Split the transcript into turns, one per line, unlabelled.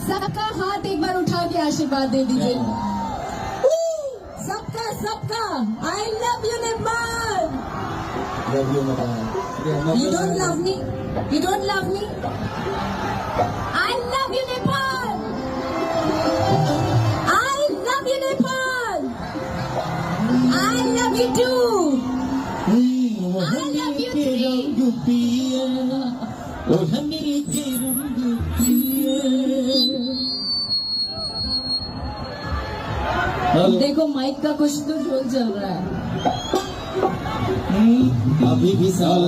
सबका हाथ एक बार उठा के आशीर्वाद दे दीजिए। सबका सबका I love you Nepal.
Love you, Nepal.
You don't love me? You don't love me? I love you, Nepal. I love you, Nepal. I love you too. I love you too. देखो माइक का कुछ तो झोल चल रहा है।
अभी भी साल